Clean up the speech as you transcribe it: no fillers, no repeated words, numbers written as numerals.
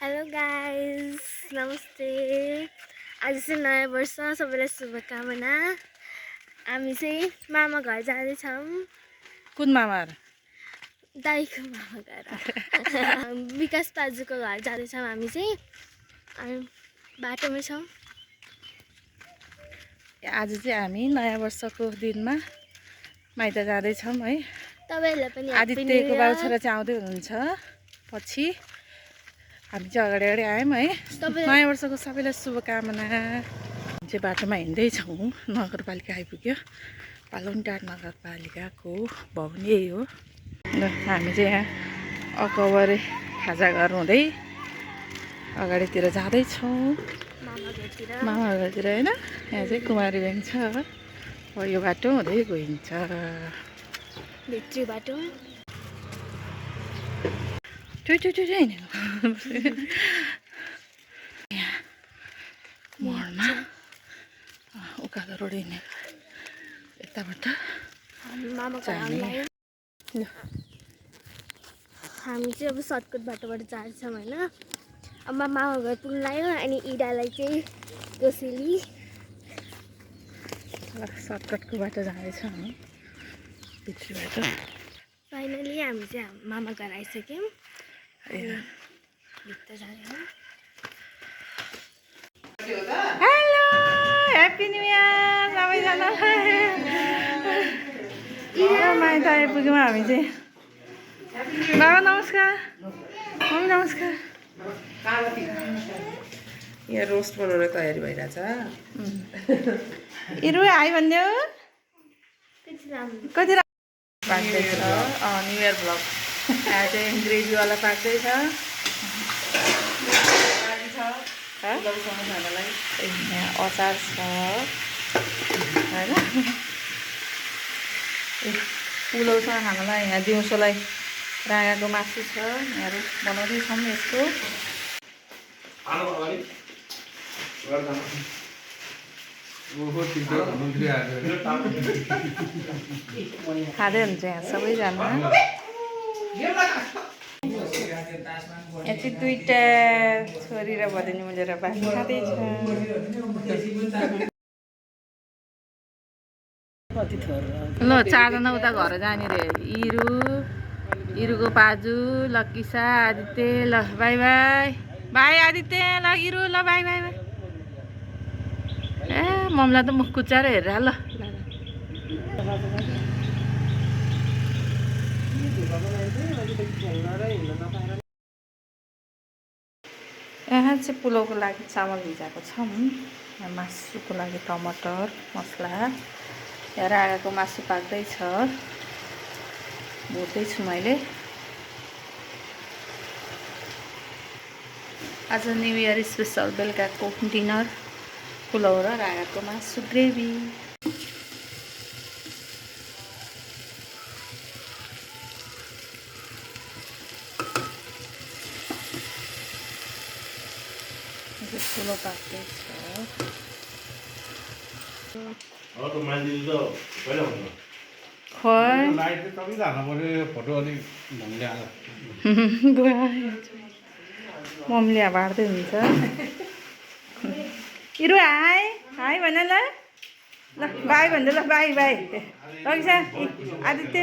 Hello guys, नमस्ते। आज चाहिँ नयाँ वर्ष, सबैलाई शुभकामना। हामी चाहिँ मामा घर जाँदैछौँ। कुन मामा? दाइको मामा घर विकास दाजुको घर जाँदैछौँ हामी चाहिँ। अनि बाटोमै छौँ। आज चाहिँ हामी नयाँ वर्षको दिनमा माइत जाँदैछौँ है। तपाईँहरूलाई पनि आदित्यको बाबु छोरा चाहिँ आउँदै हुनुहुन्छ पछि। हामी चाहिँ अगाडि अगाडि आयौँ है। नयाँ वर्षको सबैलाई शुभकामना। हामी चाहिँ बाटोमा हिँड्दैछौँ। नगरपालिका आइपुग्यो। पालनटार नगरपालिकाको भवन यही हो। हामी चाहिँ यहाँ अकबरे खाजा घर हुँदै अगाडितिर जाँदैछौँ मामा घरतिर होइन। यहाँ चाहिँ कुमारी ब्याङ्क छ। अब यो बाटो हुँदै गइन्छ भित्री बाटो। मोडमा उकालो रोड हिँड्ने यताबाट मामा घर आउनु लाग्यो। हामी चाहिँ अब सर्टकट बाटोबाट जान्छौँ होइन। अब मामा घर पुग्नु लाग्यो। अनि इडालाई चाहिँ कोसेली सर्टकटको बाटो जाँदैछौँ हामी भित्री बाटो। फाइनली हामी चाहिँ मामा घर आइसक्यौँ। भित्र जाने। हेलो, ह्याप्पी न्यू इयर सबैजना। माइत आइपुग्यौँ हामी चाहिँ। बाबा नमस्कार, मम्मी नमस्कार। यहाँ रोस्ट बनाउने तयारी भइरहेछ। इरु आइ भन्यो कति पाक्दैछ न्यु इयर भ्लग। यहाँ चाहिँ ग्रेभीवाला पाक्दैछ। यहाँ अचार छ होइन। पुलाउसँग खानालाई यहाँ दिउँसोलाई राँगाको मासु छ। यहाँहरू बनाउँदैछौँ यसको। खाँदै हुन्छ यहाँ सबैजना। यहाँ चाहिँ दुईवटा छोरी र भदैनी मिलेर भात खाँदैछ। ल चारजना उता घर जाने रे। इरुको बाजु, लक्किसा, आदित्य। ल बाई बाई बाई आदित्य। ल इरु ल बाई बाई बाई। ए ममलाई त मुख कुच्चाएर हेरेर ल। यहाँ चाहिँ पुलाउको लागि चामल भिजाएको छौँ। यहाँ मासुको लागि टमाटर मसला। यहाँ राँगाको मासु पाक्दैछ। भुट्दैछु मैले। आज न्यु इयर स्पेसल बेलुकाको डिनर पुलाउ र राँगाको मासु ग्रेभी। पुलाउ पाक्दैछ। मम्मीले बाँड्दै हुन्छ। इरु हाई हाई भन ल। ल बाई भन्दै ल बाई बाई। लगिसा आदित्य